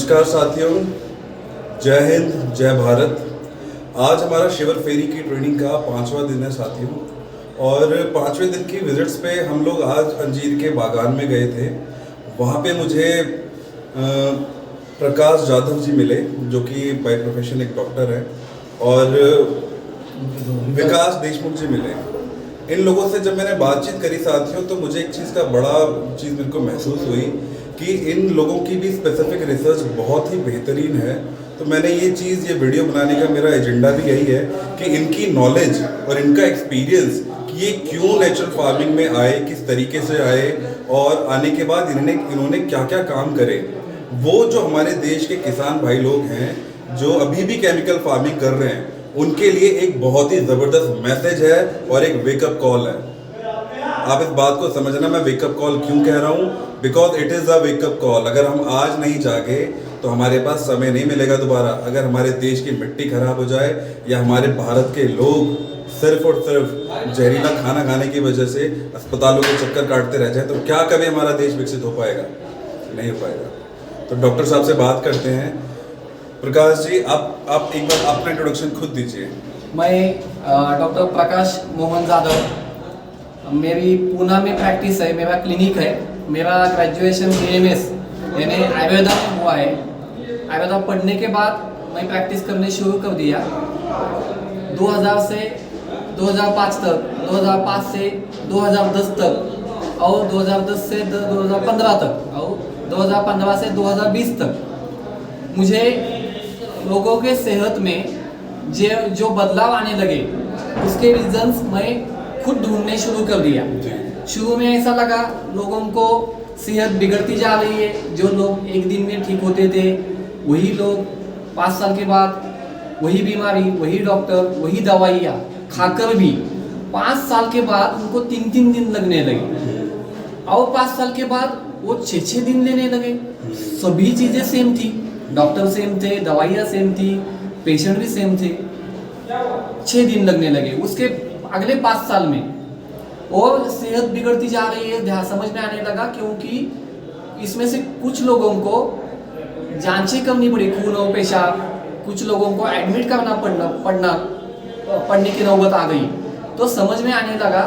नमस्कार साथियों, जय हिंद, जय भारत। आज हमारा शिवर फेरी की ट्रेनिंग का 5वां दिन है साथियों, और 5वें दिन की विजिट्स पे हम लोग आज अंजीर के बागान में गए थे। वहाँ पे मुझे प्रकाश जाधव जी मिले, जो कि बाय प्रोफेशन एक डॉक्टर है, और विकास देशमुख जी मिले। इन लोगों से जब मैंने बातचीत करी साथियों, तो मुझे एक चीज़ का बड़ा चीज़ मेरे को महसूस हुई कि इन लोगों की भी स्पेसिफिक रिसर्च बहुत ही बेहतरीन है। तो मैंने ये वीडियो बनाने का मेरा एजेंडा भी यही है कि इनकी नॉलेज और इनका एक्सपीरियंस कि ये क्यों नेचुरल फार्मिंग में आए, किस तरीके से आए, और आने के बाद इन्होंने क्या क्या काम करे। वो जो हमारे देश के किसान भाई लोग हैं जो अभी भी केमिकल फार्मिंग कर रहे हैं, उनके लिए एक बहुत ही ज़बरदस्त मैसेज है और एक वेकअप कॉल है। आप इस बात को समझना, मैं वेकअप कॉल क्यों कह रहा हूँ, because it is a wake up call. अगर हम आज नहीं जागे तो हमारे पास समय नहीं मिलेगा दोबारा। अगर हमारे देश की मिट्टी खराब हो जाए या हमारे भारत के लोग सिर्फ और सिर्फ जहरीला खाना खाने की वजह से अस्पतालों के चक्कर काटते रह जाए, तो क्या कभी हमारा देश विकसित हो पाएगा? नहीं हो पाएगा। तो डॉक्टर साहब से बात करते हैं। प्रकाश जी, आप एक बार अपना इंट्रोडक्शन खुद दीजिए। मैं डॉक्टर प्रकाश मोहन जाधव, मेरी पूना में प्रैक्टिस है, मेरा क्लिनिक है। मेरा ग्रेजुएशन BMS यानी आयुर्वेदा में हुआ है। आयुर्वेदा पढ़ने के बाद मैं प्रैक्टिस करने शुरू कर दिया 2000 से 2005 तक, 2005 से 2010 तक, और 2010 से 2015 तक, और 2015 से 2020 तक। मुझे लोगों के सेहत में जो बदलाव आने लगे उसके रीजंस मैं खुद ढूंढने शुरू कर दिया। शुरू में ऐसा लगा लोगों को सेहत बिगड़ती जा रही है। जो लोग एक दिन में ठीक होते थे वही लोग 5 साल के बाद वही बीमारी, वही डॉक्टर, वही दवाइयाँ खाकर भी 5 साल के बाद उनको 3-3 दिन लगने लगे, और 5 साल के बाद वो 6-6 दिन लेने लगे। सभी चीज़ें सेम थी, डॉक्टर सेम थे, दवाइयाँ सेम थी, पेशेंट भी सेम थे। 6 दिन लगने लगे उसके अगले 5 साल में, और सेहत बिगड़ती जा रही है। ध्यान समझ में आने लगा, क्योंकि इसमें से कुछ लोगों को जांचें करनी पड़ी, खून और पेशाब, कुछ लोगों को एडमिट करना पड़ने की नौबत आ गई। तो समझ में आने लगा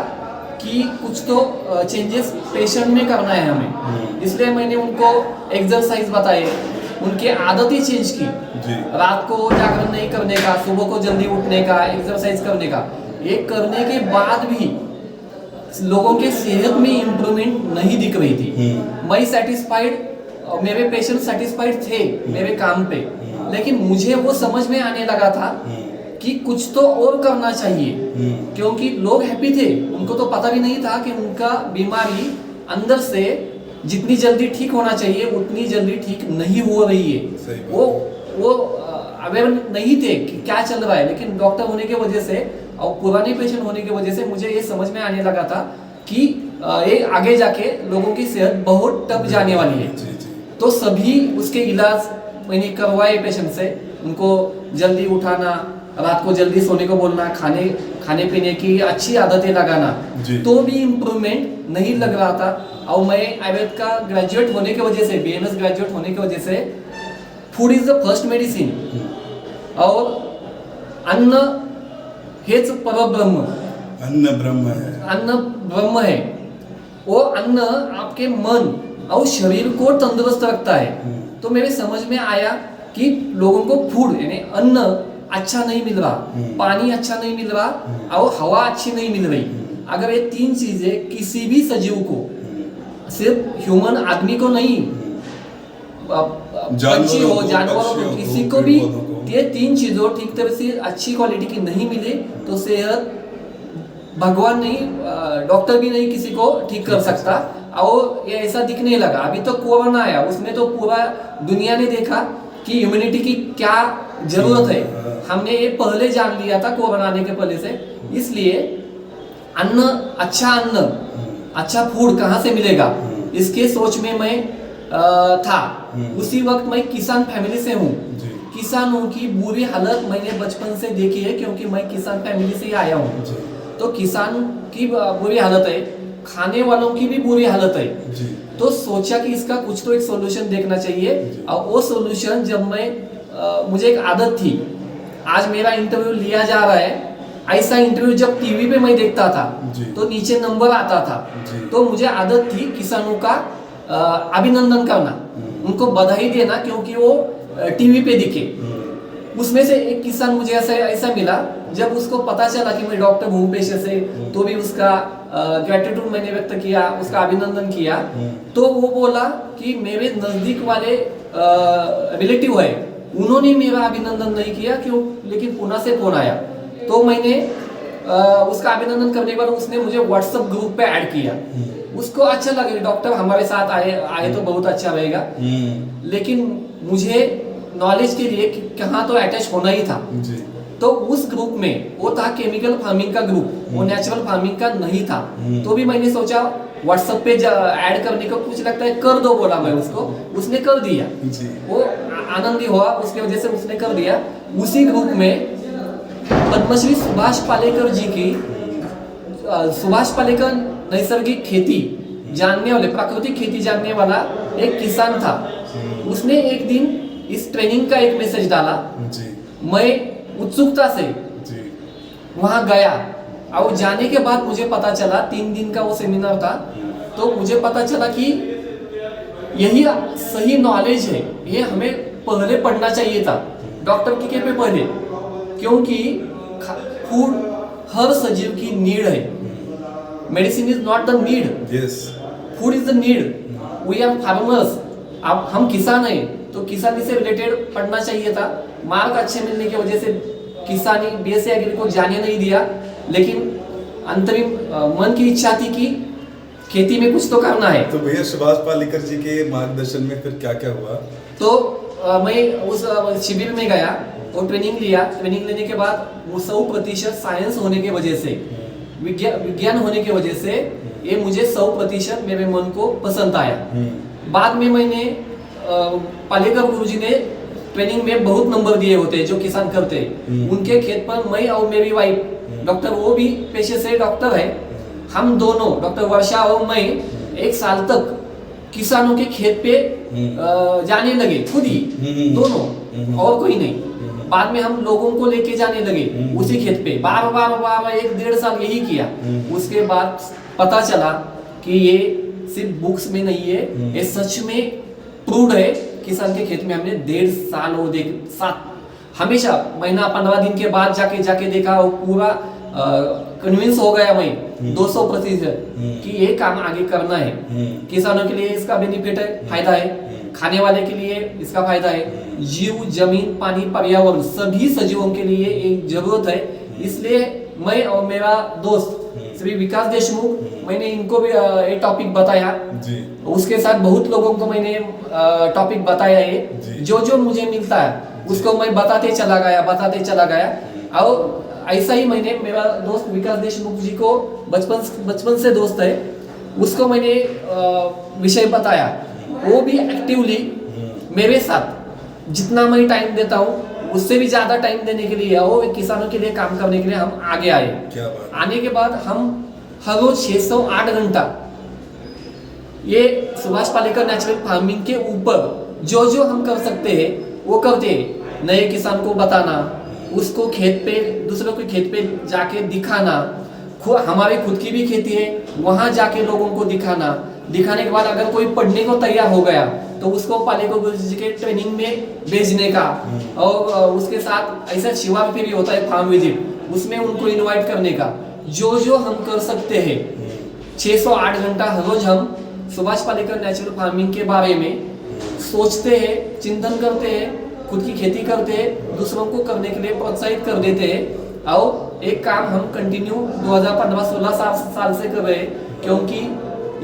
कि कुछ तो चेंजेस पेशेंट में करना है हमें। इसलिए मैंने उनको एक्सरसाइज बताए, उनकी आदत ही चेंज की। रात को जागरण नहीं करने का, सुबह को जल्दी उठने का, एक्सरसाइज करने का। ये करने के बाद भी लोगों के सेहत में इम्प्रूवमेंट नहीं दिख रही थी। मैं सेटिस्फाइड, मेरे पेशेंट सेटिस्फाइड थे मेरे काम पे, लेकिन मुझे वो समझ में आने लगा था कि कुछ तो और करना चाहिए, क्योंकि लोग हैप्पी थे। उनको तो पता भी नहीं था कि उनका बीमारी अंदर से जितनी जल्दी ठीक होना चाहिए उतनी जल्दी ठीक नहीं हो रही है। वो अवेयर नहीं थे कि क्या चल रहा है। लेकिन डॉक्टर होने की वजह से और पुराने पेशेंट होने की वजह से मुझे ये समझ में आने लगा था कि ये आगे जाके लोगों की सेहत बहुत टप जाने वाली है। तो सभी उसके इलाज मैंने करवाए पेशेंट से। उनको जल्दी उठाना, रात को जल्दी सोने को बोलना, खाने पीने की अच्छी आदतें लगाना, तो भी इम्प्रूवमेंट नहीं लग रहा था। और मैं आयुर्वेद का ग्रेजुएट होने की वजह से, BMS ग्रेजुएट होने की वजह से, food is the first medicine, और अन्न हेच परब्रह्म, अन्न ब्रह्म है, अन्न ब्रह्म है। वो अन्न आपके मन और शरीर को तंदुरुस्त रखता है। तो मेरे समझ में आया कि लोगों को फूड यानी अन्न अच्छा नहीं मिल रहा, पानी अच्छा नहीं मिल रहा, और हवा अच्छी नहीं मिल रही। अगर ये 3 चीजें किसी भी सजीव को, सिर्फ ह्यूमन आदमी को नहीं, पंछी हो, जानवरों को, किसी को भी ये 3 चीजों ठीक तरह से अच्छी क्वालिटी की नहीं मिले तो सेहत भगवान नहीं, डॉक्टर भी नहीं किसी को ठीक कर सकता। और ये ऐसा दिखने लगा। अभी तो कोरोना आया, उसमें तो पूरा दुनिया ने देखा कि इम्यूनिटी की क्या जरूरत है। हमने ये पहले जान लिया था कोरोना आने के पहले से। इसलिए अन्न, अच्छा फूड कहाँ से मिलेगा, इसके सोच में मैं था। उसी वक्त मैं किसान फैमिली से हूँ। किसानों की बुरी हालत मैंने बचपन से देखी है, क्योंकि मैं किसान फैमिली से ही आया हूँ। तो किसान की बुरी हालत है, खाने वालों की भी बुरी हालत है। तो सोचा कि इसका कुछ तो एक सॉल्यूशन देखना चाहिए। और वो सॉल्यूशन जब मैं मुझे एक आदत थी, आज मेरा इंटरव्यू लिया जा रहा है, ऐसा इंटरव्यू जब टीवी पे मैं देखता था तो नीचे नंबर आता था, तो मुझे आदत थी किसानों का अभिनंदन करना, उनको बधाई देना, क्योंकि वो टीवी पे दिखे। उसमें से एक किसान मुझे ऐसा मिला, जब उसको पता चला कि मैं डॉक्टर हूँ पेशे से, तो भी उसका ग्रेटिट्यूड मैंने व्यक्त किया, उसका अभिनंदन किया। तो वो बोला कि मेरे नजदीक वाले रिलेटिव है, उन्होंने मेरा अभिनंदन नहीं किया, क्यों, लेकिन पुणे से फोन आया, तो मैंने उसका अभिनंदन करने के बाद उसने मुझे व्हाट्सएप ग्रुप पे ऐड किया। उसको अच्छा लगा, डॉक्टर हमारे साथ आए तो बहुत अच्छा रहेगा, लेकिन मुझे नॉलेज के लिए कहाँ तो अटैच होना ही था। तो उस ग्रुप में वो था केमिकल फार्मिंग का ग्रुप, वो नेचुरल फार्मिंग का नहीं था। तो भी मैंने सोचा व्हाट्सएप पे ऐड करने को, कुछ लगता है कर दो, बोला मैं उसको, उसने कर दिया। वो आनंदी हुआ, उसकी वजह से उसने कर दिया। उसी ग्रुप में पद्मश्री सुभाष पालेकर जी की, सुभाष पालेकर नैसर्गिक खेती जानने वाले, प्राकृतिक खेती जानने वाला एक किसान था। उसने एक दिन इस ट्रेनिंग का एक मैसेज डाला। मैं उत्सुकता से वहां गया, और जाने के बाद मुझे पता चला, 3 दिन का वो सेमिनार था, तो मुझे पता चला कि यही सही नॉलेज है, ये हमें पहले पढ़ना चाहिए था, डॉक्टर के पे पहले, क्योंकि फूड हर सजीव की नीड है। Medicine is not the need, food is the need. We are farmers, अब हम किसान हैं, तो किसानी से रिलेटेड पढ़ना चाहिए था। मार्क अच्छे मिलने की वजह से किसानी बीएससी एग्री को जाने नहीं दिया, लेकिन अंतरिम मन की इच्छा थी कि खेती में कुछ तो करना है। तो भैया सुभाष पालेकर जी के मार्गदर्शन में फिर क्या क्या हुआ? तो मैं उस शिविर में गया और ट्रेनिंग लिया। ट्रेनिंग लेने के बाद वो 100% साइंस होने की वजह से, विज्ञान होने की वजह से, ये मुझे 100% मेरे मन को पसंद आया। बाद में मैंने पालेकर गुरुजी ने ट्रेनिंग में बहुत नंबर दिए होते हैं जो किसान करते हैं, उनके खेत पर मैं और मेरी वाइफ डॉक्टर, वो भी पेशे से डॉक्टर है, हम दोनों डॉक्टर वर्षा और मैं 1 साल तक किसानों के खेत पे जाने लगे, खुद ही दोनों, और कोई नहीं। बाद में हम लोगों को लेके जाने लगे उसी खेत पे, बार बार 1-1.5 साल यही किया। उसके बाद पता चला कि ये सिर्फ बुक्स में नहीं है, ये सच में प्रूव्ड है। किसान के खेत में हमने 1.5 साल वो हमेशा महीना 15 दिन के बाद जाके देखा, और पूरा कन्विंस हो गया मैं 200% कि ये काम आगे करना है। किसानों के लिए इसका बेनिफिट है, फायदा है, खाने वाले के लिए इसका फायदा है, जीव, जमीन, पानी, पर्यावरण, सभी सजीवों के लिए एक जरूरत है। इसलिए मैं और मेरा दोस्त श्री विकास देशमुख, मैंने इनको भी ये टॉपिक बताया जी। उसके साथ बहुत लोगों को मैंने टॉपिक बताया है, जो मुझे मिलता है उसको मैं बताते चला गया। और ऐसा ही मैंने, मेरा दोस्त विकास देशमुख जी को बचपन से दोस्त है, उसको मैंने विषय बताया, वो भी एक्टिवली मेरे साथ जितना मैं टाइम देता हूँ उससे भी ज्यादा टाइम देने के लिए, वो किसानों के लिए काम करने के लिए हम आगे आए। क्या बात। आने के बाद हम हर रोज 608 घंटा ये सुभाष पालेकर नेचुरल फार्मिंग के ऊपर जो हम कर सकते हैं वो करते हैं। नए किसान को बताना, उसको खेत पे, दूसरों के खेत पे जाके दिखाना, हमारी खुद की भी खेती है, वहां जाके लोगों को दिखाने के बाद अगर कोई पढ़ने को तैयार हो गया तो उसको पालेकर गुरुजी के ट्रेनिंग में भेजने का, और उसके साथ ऐसा शिवार पे भी होता है फार्म विजिट, उसमें उनको इनवाइट करने का। जो हम कर सकते हैं 608 घंटा हर रोज हम सुभाष पालेकर नेचुरल फार्मिंग के बारे में सोचते हैं, चिंतन करते हैं, खुद की खेती करते हैं, दूसरों को करने के लिए प्रोत्साहित कर देते हैं। और एक काम हम कंटिन्यू 2015-16 साल से कर रहे हैं, क्योंकि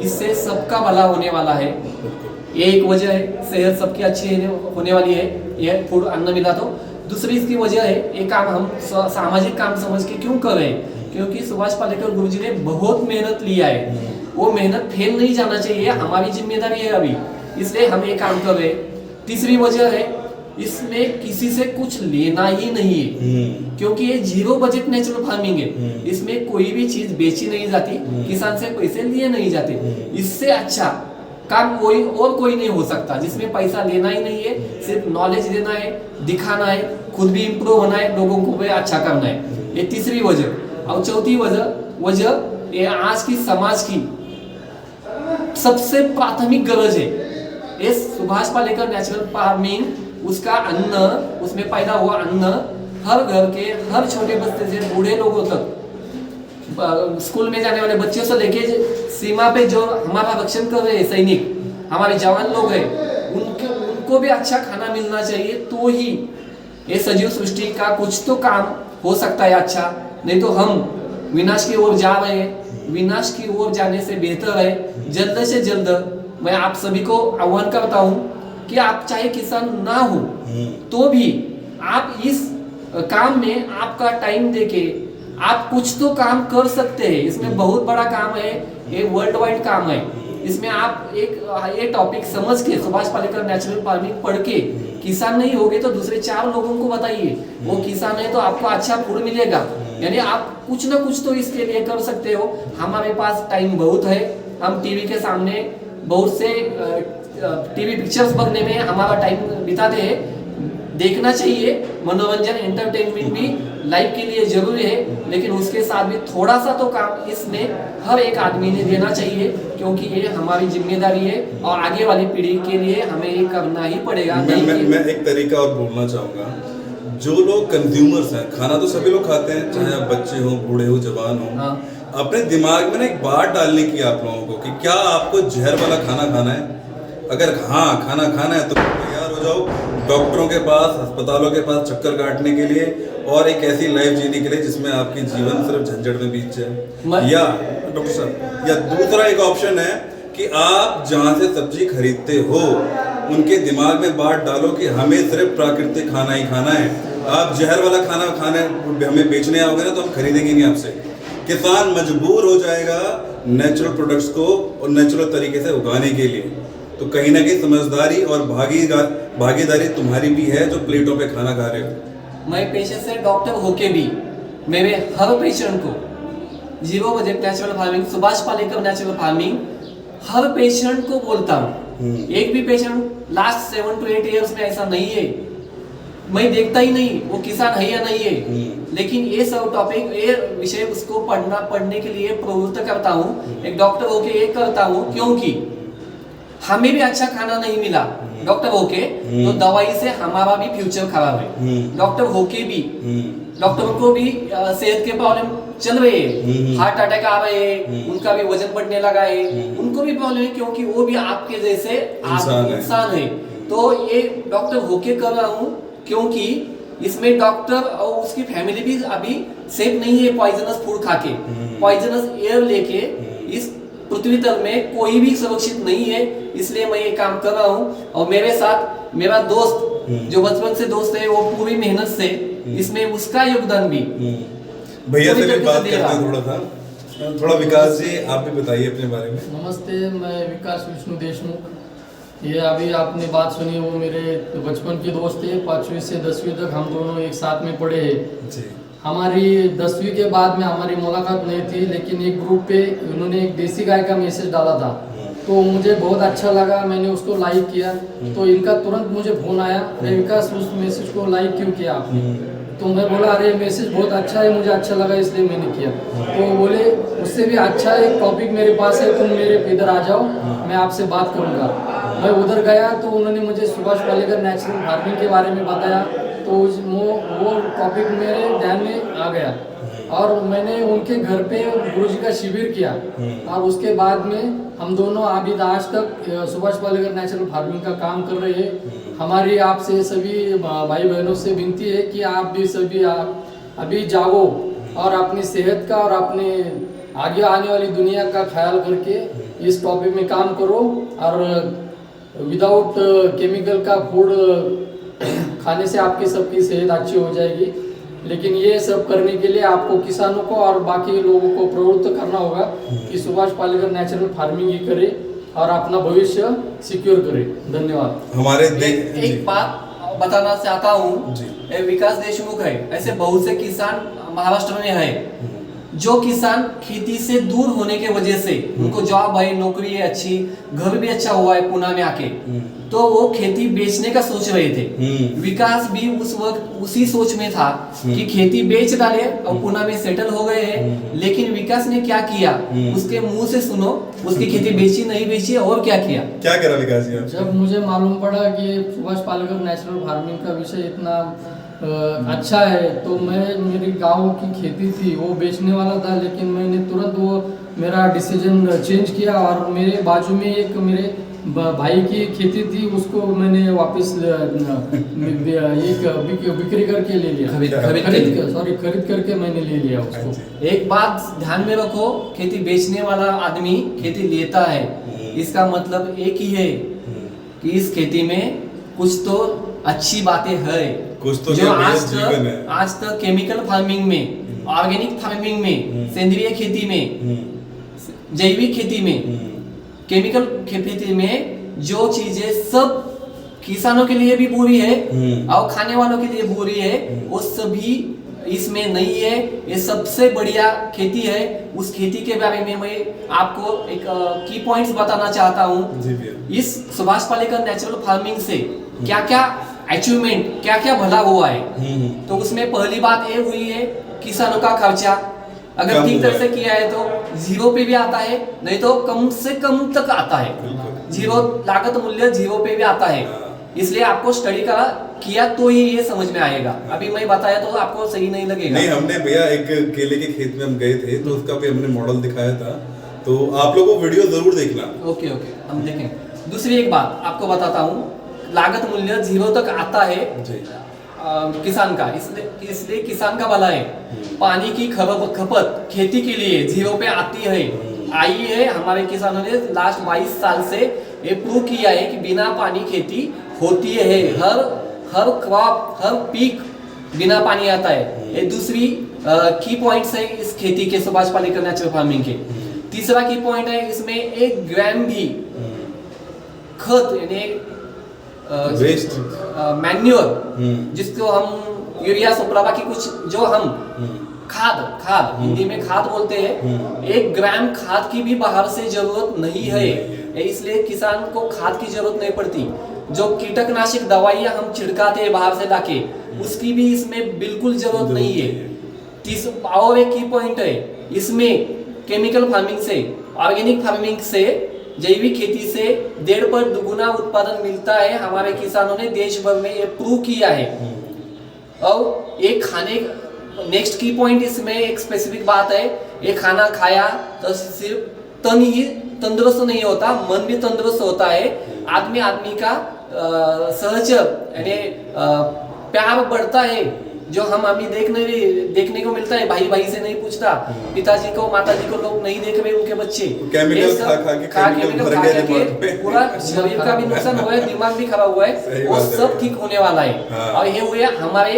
इससे सबका भला होने वाला है। ये एक वजह है, सेहत सबकी अच्छी होने वाली है, यह फूड अन्न मिला तो। दूसरी इसकी वजह है, ये काम हम सामाजिक काम समझ के क्यों कर रहे हैं, क्योंकि सुभाष पालेकर गुरुजी ने बहुत मेहनत लिया है, वो मेहनत फेल नहीं जाना चाहिए, हमारी जिम्मेदारी है अभी, इसलिए हम ये काम कर रहे हैं। तीसरी वजह है, इसमें किसी से कुछ लेना ही नहीं है, क्योंकि ये 0 बजट नेचुरल फार्मिंग है, इसमें कोई भी चीज बेची नहीं जाती, किसान से पैसे लिए नहीं जाते। इससे अच्छा काम कोई और कोई नहीं हो सकता, जिसमें पैसा लेना ही नहीं है, सिर्फ नॉलेज देना है, दिखाना है, खुद भी इम्प्रूव होना है, लोगों को भी अच्छा करना है। ये तीसरी वजह। और चौथी वजह ये आज की समाज की सबसे प्राथमिक गरज है। ये सुभाष पालेकर नेचुरल फार्मिंग, उसका अन्न, उसमें पैदा हुआ अन्न हर घर के हर छोटे बच्चे से बूढ़े लोगों तक, स्कूल में जाने वाले बच्चों से लेके सीमा पे जो हमारा रक्षण कर रहे हैं सैनिक, हमारे जवान लोग हैं, उनको भी अच्छा खाना मिलना चाहिए। तो ही ये सजीव सृष्टि का कुछ तो काम हो सकता है अच्छा, नहीं तो हम विनाश की ओर जा रहे हैं। विनाश की ओर जाने से बेहतर है जल्द से जल्द मैं आप सभी को आह्वान करता हूं कि आप चाहे किसान ना हो तो भी आप इस काम में आपका टाइम देके आप कुछ तो काम कर सकते हैं। इसमें बहुत बड़ा काम है, ये वर्ल्ड वाइड काम है। इसमें आप ये टॉपिक समझ के सुभाष पालेकर नेचुरल फार्मिंग पढ़ के किसान नहीं होगे तो दूसरे 4 लोगों को बताइए, वो किसान है तो आपको अच्छा फूड मिलेगा। यानी आप कुछ ना कुछ तो इसके लिए कर सकते हो। हमारे पास टाइम बहुत है, हम टीवी के सामने बहुत से टीवी पिक्चर्स बनने में हमारा टाइम बिताते हैं। देखना चाहिए, मनोरंजन एंटरटेनमेंट भी लाइफ के लिए जरूरी है, लेकिन उसके साथ भी थोड़ा सा तो काम इसमें हर एक आदमी ने देना चाहिए, क्योंकि ये हमारी जिम्मेदारी है और आगे वाली पीढ़ी के लिए हमें ये करना ही पड़ेगा। मैं एक तरीका और बोलना चाहूँगा, जो लोग कंज्यूमर्स हैं, खाना तो सभी लोग खाते हैं, चाहे आप बच्चे हो, बूढ़े हो, जवान हो, हाँ। अपने दिमाग में ना एक बात डालने की आप लोगों को कि क्या आपको जहर वाला खाना खाना है। अगर हाँ खाना खाना है तो तैयार हो जाओ डॉक्टरों के पास, अस्पतालों के पास चक्कर काटने के लिए और एक ऐसी लाइफ जीने के लिए जिसमें आपकी जीवन सिर्फ झंझट में बीत जाए। या डॉक्टर साहब, या दूसरा एक ऑप्शन है कि आप जहाँ से सब्जी खरीदते हो उनके दिमाग में बात डालो कि हमें सिर्फ प्राकृतिक खाना ही खाना है। आप जहर वाला खाना खाने हमें बेचने आओगे ना तो हम खरीदेंगे नहीं आपसे। किसान मजबूर हो जाएगा नेचुरल प्रोडक्ट्स को और नेचुरल तरीके से उगाने के लिए। तो कहीं ना कहीं समझदारी और भागीदारी तुम्हारी भी है जो प्लेटों पे खाना खा रहे हो। मैं पेशे से डॉक्टर होके भी मेरे हर पेशेंट को zero budget natural farming, Subhash Palekar natural farming हर पेशेंट को बोलता हूँ। एक भी पेशेंट लास्ट 7 to 8 ईयर्स में ऐसा नहीं है, मैं देखता ही नहीं वो किसान है या नहीं है, लेकिन ये सब टॉपिक, ये विषय उसको पढ़ने के लिए प्रवृत्त करता हूँ। एक डॉक्टर होके ये करता हूँ क्योंकि हमें भी अच्छा खाना नहीं मिला डॉक्टर होके, तो दवाई से हमारा भी फ्यूचर खराब है। डॉक्टर होके भी डॉक्टरों को भी सेहत के प्रॉब्लम चल रहे हैं, हार्ट अटैक आ रहे हैं, उनका भी वजन बढ़ने लगा है, उनको भी प्रॉब्लम है क्योंकि वो भी आपके जैसे इंसान है। तो ये डॉक्टर होके कर रहा हूँ क्योंकि इसमें डॉक्टर और उसकी फैमिली भी अभी सेफ नहीं है पॉइजनस फूड खाके, पॉइजनस एयर लेके। इस पृथ्वी तल में कोई भी सुरक्षित नहीं है, इसलिए मैं ये काम कर रहा हूँ। और मेरे साथ मेरा दोस्त जो बचपन से दोस्त है वो पूरी मेहनत से इसमें उसका योगदान भी। भैया से भी बात करते हैं थोड़ा विकास जी, आप भी बताइए अपने बारे में। नमस्ते, मैं विकास विष्णु देशमुख। ये अभी आपने बात सुनी, वो मेरे बचपन के दोस्त थे, 5वीं से 10वीं तक हम दोनों एक साथ में पढ़े हैं। हमारी 10वीं के बाद में हमारी मुलाकात नहीं थी, लेकिन एक ग्रुप पे उन्होंने एक देसी गाय का मैसेज डाला था, तो मुझे बहुत अच्छा लगा, मैंने उसको लाइक किया। तो इनका तुरंत मुझे फोन आया, अरे विकास उस मैसेज को लाइक क्यों किया आपने? तो मैं बोला अरे मैसेज बहुत अच्छा है, मुझे अच्छा लगा इसलिए मैंने किया। तो बोले उससे भी अच्छा एक टॉपिक मेरे पास है, तुम मेरे इधर आ जाओ, मैं आपसे बात करूँगा। मैं उधर गया तो उन्होंने मुझे सुभाष पालेकर नेचुरल फार्मिंग के बारे में बताया, तो वो टॉपिक मेरे ध्यान में आ गया और मैंने उनके घर पे गुरुजी का शिविर किया। और उसके बाद में हम दोनों अभी आज तक सुभाष पालेकर नेचुरल फार्मिंग का काम कर रहे हैं। हमारी आपसे सभी भाई बहनों से विनती है कि आप भी सभी अभी जागो और अपनी सेहत का और अपने आगे आने वाली दुनिया का ख्याल करके इस टॉपिक में काम करो। और विदाउट केमिकल का फूड खाने से आपकी सबकी सेहत अच्छी हो जाएगी। लेकिन ये सब करने के लिए आपको किसानों को और बाकी लोगों को प्रवृत्त करना होगा कि सुभाष पालेकर नेचुरल फार्मिंग ही करे और अपना भविष्य सिक्योर करे। धन्यवाद। हमारे एक बात बताना चाहता हूँ, विकास देशमुख है, ऐसे बहुत से किसान महाराष्ट्र में है जो किसान खेती से दूर होने के वजह से उनको जॉब है, नौकरी है अच्छी, घर भी अच्छा हुआ है पुणे में आके, तो वो खेती बेचने का सोच रहे थे। विकास भी उस वक्त उसी सोच में था कि खेती बेच डाले और पुणे में सेटल हो गए हैं। लेकिन विकास ने क्या किया, उसके मुंह से सुनो, उसकी खेती बेची नहीं बेची और क्या किया, क्या करा विकास जी? जब मुझे मालूम पड़ा कि सुभाष पालेकर नेचुरल फार्मिंग का विषय इतना अच्छा है, तो मैं, मेरी गांव की खेती थी वो बेचने वाला था, लेकिन मैंने तुरंत वो मेरा डिसीजन चेंज किया और मेरे बाजू में एक मेरे भाई की खेती थी, उसको मैंने वापस बिक्री करके ले लिया, खरीद करके मैंने ले लिया उसको। एक बात ध्यान में रखो, खेती बेचने वाला आदमी खेती लेता है, इसका मतलब एक ही है कि इस खेती में कुछ तो अच्छी बातें है, कुछ तो जो जीवन है। आज तक केमिकल फार्मिंग में, ऑर्गेनिक फार्मिंग में, सेंद्रीय खेती में, जैविक खेती में, केमिकल खेती में जो चीजें सब किसानों के लिए भी बुरी है और खाने वालों के लिए बुरी है, वो सभी इसमें नहीं है। ये सबसे बढ़िया खेती है। उस खेती के बारे में मैं आपको एक की पॉइंट्स बताना चाहता हूँ। इस सुभाष पालेकर नेचुरल फार्मिंग से क्या क्या अचीवमेंट, क्या क्या भला हुआ है, तो उसमें पहली बात ये हुई है, किसानों का खर्चा अगर ठीक तरह से किया है तो जीरो पे भी आता है, नहीं तो कम से कम तक आता है। जीरो लागत मूल्य जीरो पे भी आता है। इसलिए आपको स्टडी किया तो ही ये समझ में आएगा। अभी मैं बताया तो आपको सही नहीं लगेगा। नहीं, हमने भैया एक केले के खेत में हम गए थे, तो उसका भी हमने मॉडल दिखाया था, तो आप लोगों को वीडियो जरूर देखना। ओके, हम देखें। दूसरी एक बात आपको बताता हूँ, लागत मूल्य जीरो तक आता है किसान का, इसलिए किसान का भला है। पानी की खपत खेती के लिए जीरो पे आती है, आई है। हमारे किसानों ने लास्ट 22 साल से ये प्रूव किया है कि बिना पानी खेती होती है। हर क्रॉप, हर पीक बिना पानी आता है। ये दूसरी की पॉइंट्स है इस खेती के, सुभाष पालेकर नेचुरल फार्मिंग के। तीसरा की पॉइंट है, इसमें 1 ग्राम भी खत यानी वेस्ट मैन्योर, जिसको हम यूरिया सुप्रावा की कुछ जो हम खाद हिंदी में खाद बोलते हैं, 1 ग्राम खाद की भी बाहर से जरूरत नहीं है। इसलिए किसान को खाद की जरूरत नहीं पड़ती। जो कीटनाशक दवाइयां हम छिड़काते हैं बाहर से लाके, उसकी भी इसमें बिल्कुल जरूरत नहीं है। और एक की पॉइंट है, इसमें केमिकल फार्मिंग से, ऑर्गेनिक फार्मिंग से, जैविक खेती से 1.5 दुगुना उत्पादन मिलता है। हमारे किसानों ने देश भर में ये प्रूव किया है। और एक खाने, नेक्स्ट की पॉइंट इसमें एक स्पेसिफिक बात है, ये खाना खाया तो सिर्फ तन ही तंदुरुस्त नहीं होता, मन भी तंदुरुस्त होता है। आदमी का सहचर यानी प्यार बढ़ता है, जो हम अभी देखने को मिलता है। भाई से नहीं पूछता, पिताजी को, माताजी को लोग नहीं देख रहे, उनके बच्चे केमिकल खा के पूरा शरीर का भी नुकसान हुआ है, दिमाग भी खराब हुआ है, वो सब ठीक होने वाला है। और ये हुए हमारे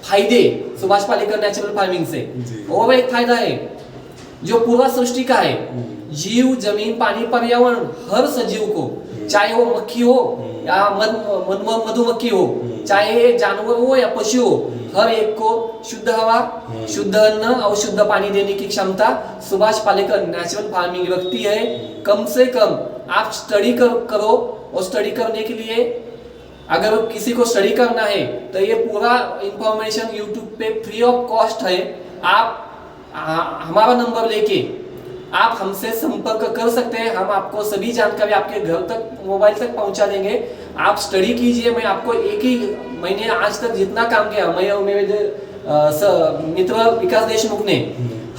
फायदे सुभाष पालेकर नेचुरल फार्मिंग से। और एक फायदा है जो पूरा सृष्टि का है, जीव, जमीन, पानी, पर्यावरण, हर सजीव को, चाहे वो मक्खी हो या मधुमक्खी हो, चाहे जानवर हो या पशु हो, हर एक को शुद्ध हवा, शुद्ध अन्न और शुद्ध पानी देने की क्षमता सुभाष पालेकर नेचुरल फार्मिंग रखती है। कम से कम आप स्टडी करो, और स्टडी करने के लिए अगर किसी को स्टडी करना है तो ये पूरा इंफॉर्मेशन यूट्यूब पे फ्री ऑफ कॉस्ट है। आप हमारा नंबर लेके आप हमसे संपर्क कर सकते हैं। हम आपको सभी जानकारी आपके घर तक, मोबाइल तक पहुंचा देंगे। आप स्टडी कीजिए। मैं आपको एक ही महीने आज तक जितना काम किया, मैं और मेरे मित्र विकास देशमुख ने,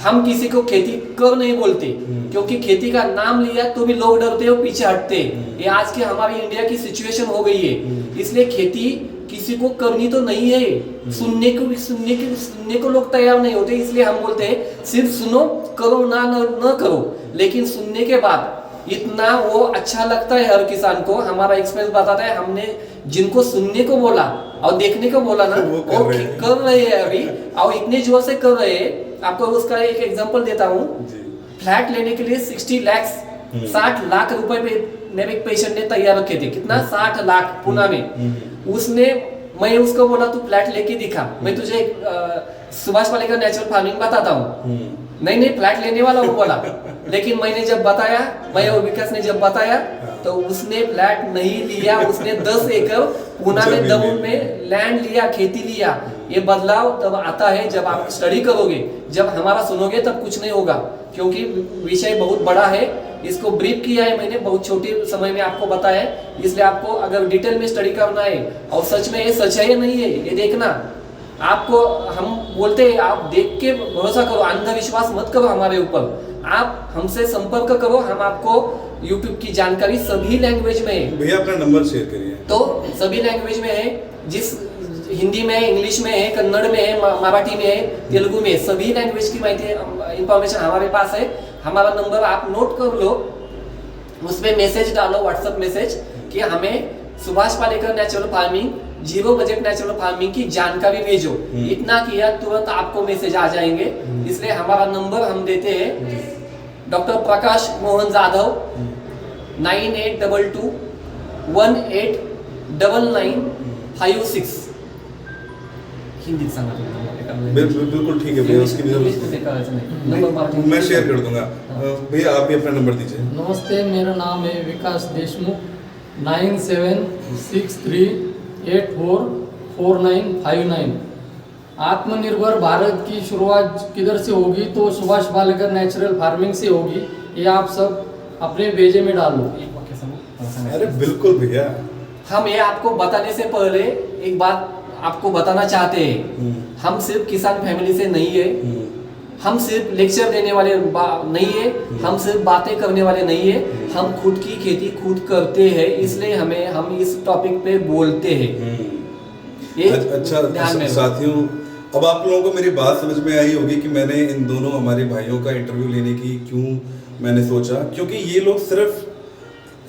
हम किसी को खेती कर नहीं बोलते, क्योंकि खेती का नाम लिया तो भी लोग डरते हो, पीछे हटते। ये आज की हमारी इंडिया की सिचुएशन हो गई है। इसलिए खेती किसी को करनी तो नहीं है, सुनने को लोग तैयार नहीं होते। इसलिए हम बोलते हैं सिर्फ सुनो, करो ना न करो, लेकिन सुनने के बाद इतना वो अच्छा लगता है हर किसान को। हमारा एक्सपीरियंस बताता है, हमने जिनको सुनने को बोला और देखने को बोला ना, वो कर रहे हैं अभी, और इतने जोर से कर रहे हैं। आपको उसका एक एग्जांपल देता हूँ। फ्लैट लेने के लिए 60 लाख रुपए पे मेरे एक पेशेंट ने तैयार रखे थे। कितना? 60 लाख पुणे में। उसने, मैं उसको बोला तू फ्लैट लेके दिखा, मैं तुझे सुभाष पालेकर नेचुरल फार्मिंग बताता हूँ। नहीं फ्लैट लेने वाला वो बोला, लेकिन मैंने जब बताया, मैं और विकास ने जब बताया तो उसने फ्लैट नहीं लिया, उसने 10 एकड़ पूना में दमन में लैंड लिया, खेती लिया। ये बदलाव तब आता है जब आप स्टडी करोगे, जब हमारा सुनोगे तब कुछ नहीं होगा, क्योंकि विषय बहुत बड़ा है। इसको ब्रीफ किया है मैंने, बहुत छोटे समय में आपको बताया है, इसलिए आपको अगर डिटेल में स्टडी करना है और सच में ये सच है या नहीं है ये देखना, आपको हम बोलते हैं आप देख के भरोसा करो, अंधविश्वास मत करो हमारे ऊपर, आप हमसे संपर्क करो, हम आपको यूट्यूब की जानकारी सभी लैंग्वेज में है। भैया अपना नंबर शेयर करिए। तो सभी लैंग्वेज में है, जिस हिंदी में है, इंग्लिश में है, कन्नड़ में है, मराठी में है, तेलुगु में, सभी लैंग्वेज की माहिती इंफॉर्मेशन हमारे पास है। हमारा नंबर आप नोट कर लो, उसमें मैसेज डालो, व्हाट्सएप मैसेज कि हमें Subhash Palekar natural farming, zero budget natural farming की जानकारी भेजो। इतना किया तुरंत आपको मैसेज आ जाएंगे। इसलिए हमारा नंबर हम देते हैं, डॉक्टर प्रकाश मोहन जाधव 9822 189956। हिंदी सांगा बिल्कुल ठीक है भैया, उसकी भी मैं शेयर कर दूंगा। भैया आप भी अपना नंबर दीजिए। नमस्ते, मेरा नाम है विकास देशमुख, 9763844959। आत्मनिर्भर भारत की शुरुआत किधर से होगी? तो सुभाष पालेकर नेचुरल फार्मिंग से होगी। ये आप सब अपने भेजे में डालो। अरे बिल्कुल भैया, हम ये आपको बताने से पहले एक बात आपको बताना चाहते हैं, हम सिर्फ किसान फैमिली से नहीं है, हम सिर्फ लेक्चर देने वाले नहीं है, हम सिर्फ बातें करने वाले नहीं है, हम खुद की खेती खुद करते हैं, इसलिए हम इस टॉपिक पे बोलते हैं। ये अच्छा साथियों, अब आप लोगों को मेरी बात समझ में आई होगी कि मैंने इन दोनों हमारे भाइयों का इंटरव्यू लेने की क्यों मैंने सोचा, क्योंकि ये लोग सिर्फ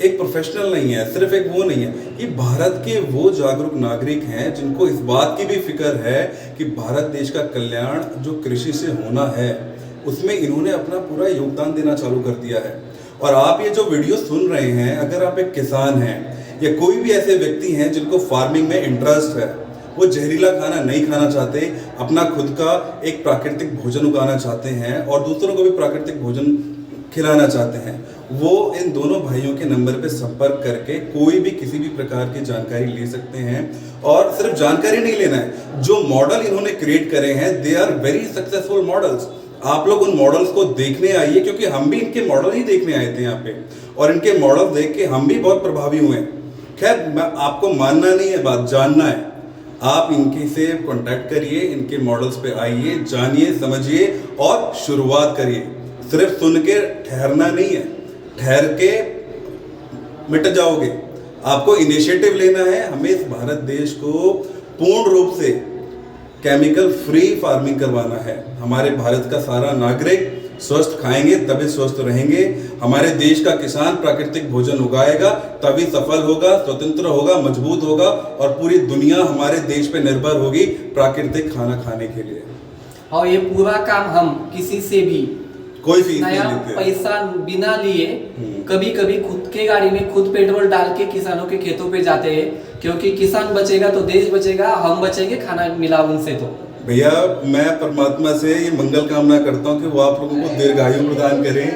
एक प्रोफेशनल नहीं है, सिर्फ एक वो नहीं है, ये भारत के वो जागरूक नागरिक हैं जिनको इस बात की भी फिक्र है कि भारत देश का कल्याण जो कृषि से होना है उसमें इन्होंने अपना पूरा योगदान देना चालू कर दिया है। और आप ये जो वीडियो सुन रहे हैं, अगर आप एक किसान हैं या कोई भी ऐसे व्यक्ति हैं जिनको फार्मिंग में इंटरेस्ट है, वो जहरीला खाना नहीं खाना चाहते, अपना खुद का एक प्राकृतिक भोजन उगाना चाहते हैं और दूसरों को भी प्राकृतिक भोजन खिलाना चाहते हैं, वो इन दोनों भाइयों के नंबर पे संपर्क करके कोई भी किसी भी प्रकार की जानकारी ले सकते हैं। और सिर्फ जानकारी नहीं लेना है, जो मॉडल इन्होंने क्रिएट करे हैं they are very successful models. आप लोग उन मॉडल्स को देखने आइए, क्योंकि हम भी इनके मॉडल ही देखने आए थे यहाँ पे, और इनके मॉडल देख के हम भी बहुत प्रभावी हुए। खैर आपको मानना नहीं है, बात जानना है, आप इनके से कांटेक्ट करिए, इनके मॉडल्स पे आइए, जानिए, समझिए और शुरुआत करिए। सिर्फ सुन के ठहरना नहीं है, ठहर के मिट जाओगे, आपको इनिशिएटिव लेना है। हमें इस भारत देश को पूर्ण रूप से केमिकल फ्री फार्मिंग करवाना है। हमारे भारत का सारा नागरिक स्वस्थ खाएंगे तभी स्वस्थ रहेंगे, हमारे देश का किसान प्राकृतिक भोजन उगाएगा तभी सफल होगा, स्वतंत्र होगा, मजबूत होगा और पूरी दुनिया हमारे देश पे निर्भर होगी प्राकृतिक खाना खाने के लिए। और ये पूरा काम हम किसी से भी कोई फीस नहीं नया लेते, पैसा बिना लिए, कभी कभी खुद के गाड़ी में खुद पेट्रोल डाल के किसानों के खेतों पे जाते हैं, क्योंकि किसान बचेगा तो देश बचेगा, हम बचेंगे खाना मिला उनसे। तो भैया मैं परमात्मा से ये मंगल कामना करता हूँ कि वो आप लोगों को दीर्घायु प्रदान करें।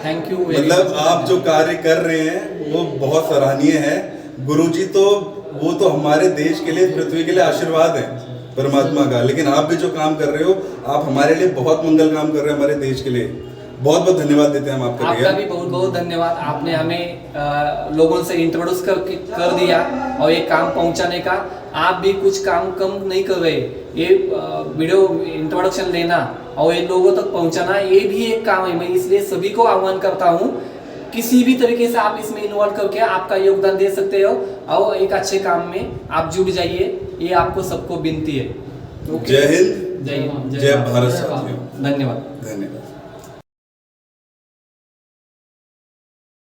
Thank you. मतलब आप जो कार्य कर रहे हैं वो बहुत सराहनीय है। गुरुजी तो वो तो हमारे देश के लिए, पृथ्वी के लिए आशीर्वाद है परमात्मा का, लेकिन आप भी जो काम कर रहे हो, आप हमारे लिए बहुत मंगल काम कर रहे हैं, हमारे देश के लिए। बहुत बहुत धन्यवाद देते हैं हम आपका भैया। आपका भी बहुत बहुत धन्यवाद, आपने हमें लोगों से इंट्रोड्यूस कर दिया और ये काम पहुंचाने का। आप भी कुछ काम कम नहीं कर रहे, ये वीडियो इंट्रोडक्शन लेना और ये लोगों तक पहुंचाना, ये भी एक काम है। मैं इसलिए सभी को आह्वान करता हूँ, किसी भी तरीके से आप इसमें इन्वॉल्व करके आपका योगदान दे सकते हो और एक अच्छे काम में आप जुड़ जाइए, ये आपको सबको विनती है। जय हिंद, जय हिंद, जय भारत साथियों। धन्यवाद। धन्यवाद।